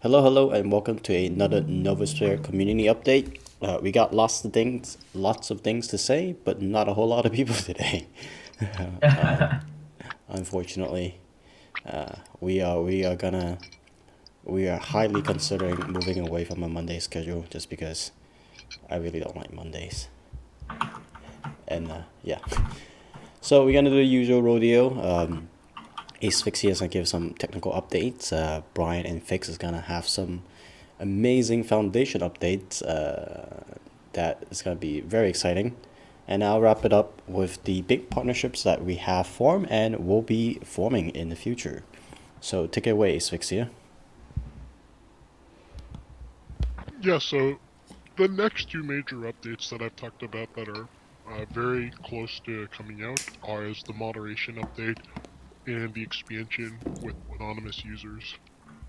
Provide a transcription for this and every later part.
Hello, and welcome to another Novusphere community update. We got lots of things to say, but not a whole lot of people today. Unfortunately, we are we are highly considering moving away from a Monday schedule just because I really don't like Mondays. And yeah, so we're gonna do the usual rodeo. Asphyxia is gonna give some technical updates. Brian and Fix is gonna have some amazing foundation updates that is gonna be very exciting. And I'll wrap it up with the big partnerships that we have formed and will be forming in the future. So take it away, Asphyxia. Yeah, so the next two major updates that I've talked about that are very close to coming out are as the moderation update and the expansion with anonymous users.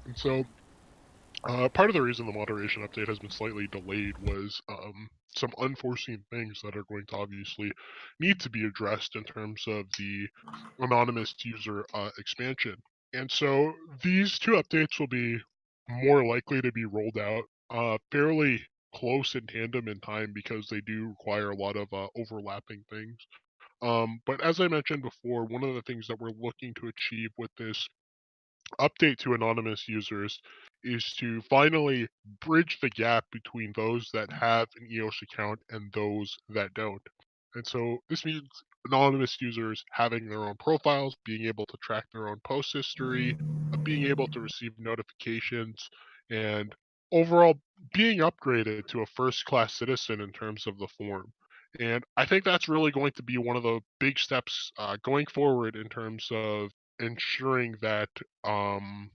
And so, part of the reason the moderation update has been slightly delayed was some unforeseen things that are going to obviously need to be addressed in terms of the anonymous user expansion. And so, these two updates will be more likely to be rolled out fairly close in tandem in time because they do require a lot of overlapping things. But as I mentioned before, one of the things that we're looking to achieve with this update to anonymous users is to finally bridge the gap between those that have an EOS account and those that don't. And so this means anonymous users having their own profiles, being able to track their own post history, being able to receive notifications, and overall being upgraded to a first class citizen in terms of the form. And I think that's really going to be one of the big steps going forward in terms of ensuring that um,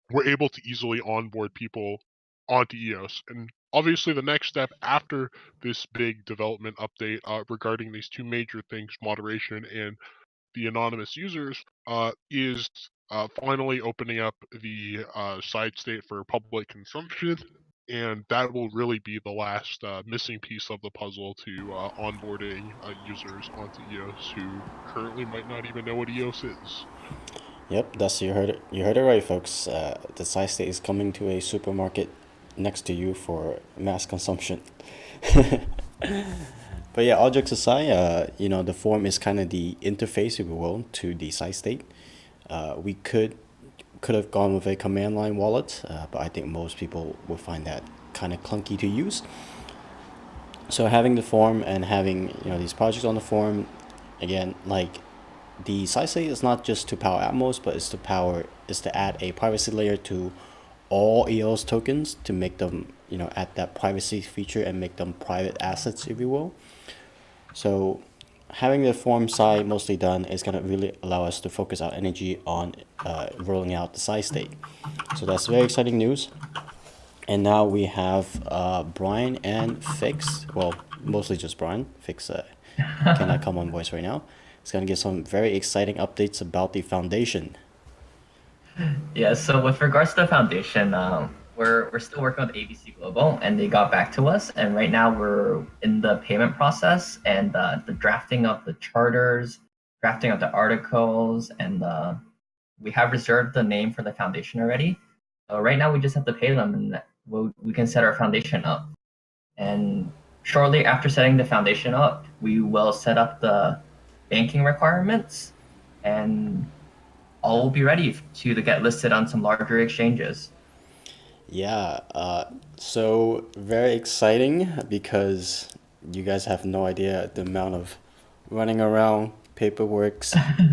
we're able to easily onboard people onto EOS. And obviously, the next step after this big development update regarding these two major things, moderation and the anonymous users, is finally opening up the side state for public consumption. And that will really be the last missing piece of the puzzle to onboarding users onto EOS who currently might not even know what EOS is. Yep, that's you heard it right, folks. The Sci State is coming to a supermarket next to you for mass consumption. But yeah, all jokes aside, the form is kind of the interface, if you will, to the site state. We could have gone with a command line wallet, but I think most people will find that kind of clunky to use. So having the form and having these projects on the form, again, like the site state is not just to power Atmos, but is to add a privacy layer to all EOS tokens to make them add that privacy feature and make them private assets, if you will. So having the form side mostly done is going to really allow us to focus our energy on rolling out the side state. So that's very exciting news. And now we have Brian and Fix. Well, mostly just Brian. Fix cannot come on voice right now. It's going to give some very exciting updates about the foundation. Yeah, so with regards to the foundation, we're still working with ABC Global, and they got back to us, and right now we're in the payment process and the drafting of the charters, drafting of the articles, and we have reserved the name for the foundation already. So right now we just have to pay them, and we can set our foundation up. And shortly after setting the foundation up, we will set up the banking requirements, and all will be ready to get listed on some larger exchanges. Yeah, so very exciting because you guys have no idea the amount of running around, paperwork,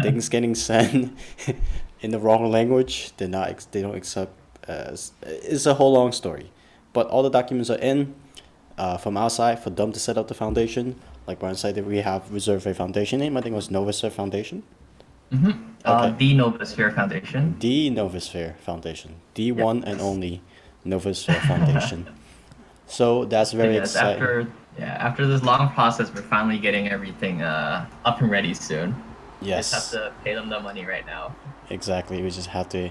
things getting sent in the wrong language. They don't accept. It's a whole long story, but all the documents are in from our side for them to set up the foundation. Like Brian said, that we have reserved a foundation name. I think it was Novusphere Foundation. Okay, The Novusphere Foundation. the Novusphere Foundation, the one and Yes. only Novusphere Foundation. So that's So very yes, exciting. after this long process, we're finally getting everything up and ready soon. We just have Yes, to pay them the money right now. exactly. We just have to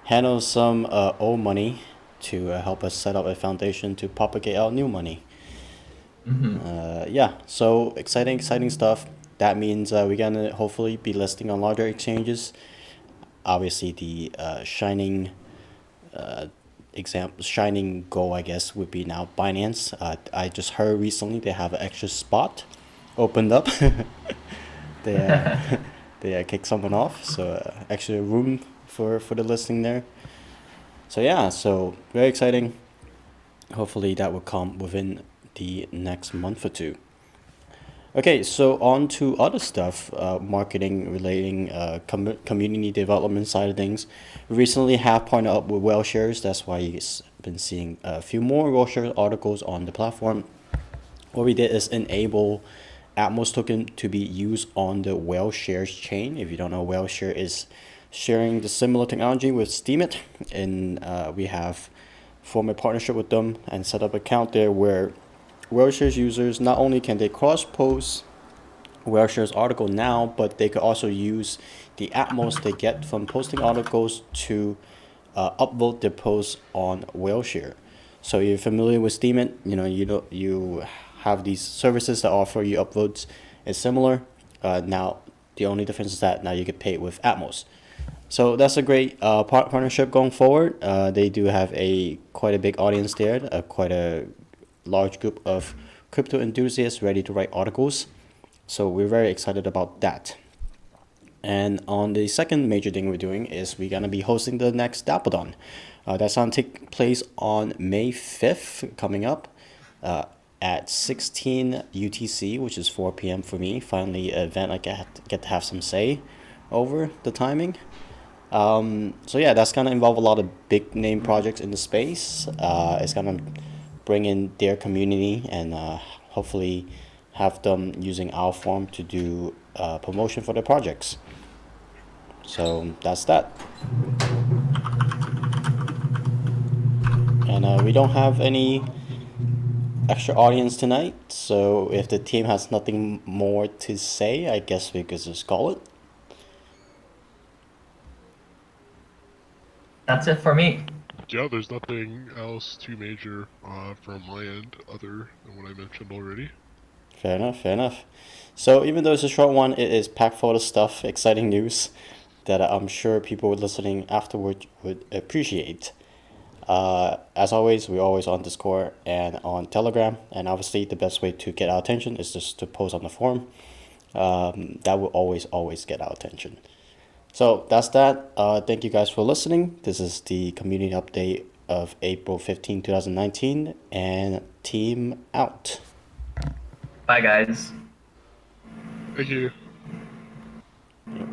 handle some old money to help us set up a foundation to propagate our new money. Yeah, so exciting stuff. That means we're gonna hopefully be listing on larger exchanges. Obviously, the shining example shining goal, I guess, would be now Binance. I just heard recently they have an extra spot opened up. They they kicked someone off, so extra room for the listing there. So yeah, so very exciting. Hopefully that will come within the next month or two. Okay, so on to other stuff, marketing relating, community development side of things. We recently have partnered up with Whale Shares. That's why you've been seeing a few more Whale Shares articles on the platform. What we did is enable Atmos token to be used on the Whale Shares chain. If you don't know, Whale Share is sharing the similar technology with Steemit, and we have formed a partnership with them and set up an account there where Wellshares users not only can they cross post Wellshares article now, but they could also use the Atmos they get from posting articles to upvote their posts on Wellshare. So you're familiar with Steemit, you have these services that offer you upvotes. It's similar. Now the only difference is that now you get paid with Atmos. So that's a great partnership going forward. They do have quite a big audience there, quite a large group of crypto enthusiasts ready to write articles. So we're very excited about that. And on the second major thing we're doing is we're going to be hosting the next Dappledon. That's going to take place on May 5th, coming up at 16 UTC, which is 4 p.m. for me. Finally, an event I get to have some say over the timing. So yeah, that's going to involve a lot of big name projects in the space. It's going to bring in their community and hopefully have them using our form to do promotion for their projects. So that's that. And we don't have any extra audience tonight, so if the team has nothing more to say, I guess we could just call it. That's it for me. Yeah, there's nothing else too major from my end other than what I mentioned already. Fair enough, fair enough. So even though it's a short one, it is packed full of stuff, exciting news that I'm sure people listening afterward would appreciate. As always, we're always on Discord and on Telegram, and obviously the best way to get our attention is just to post on the forum. That will always get our attention. So that's that. Thank you guys for listening. This is the community update of April 15, 2019, and team out. Bye, guys. Thank you. Yep.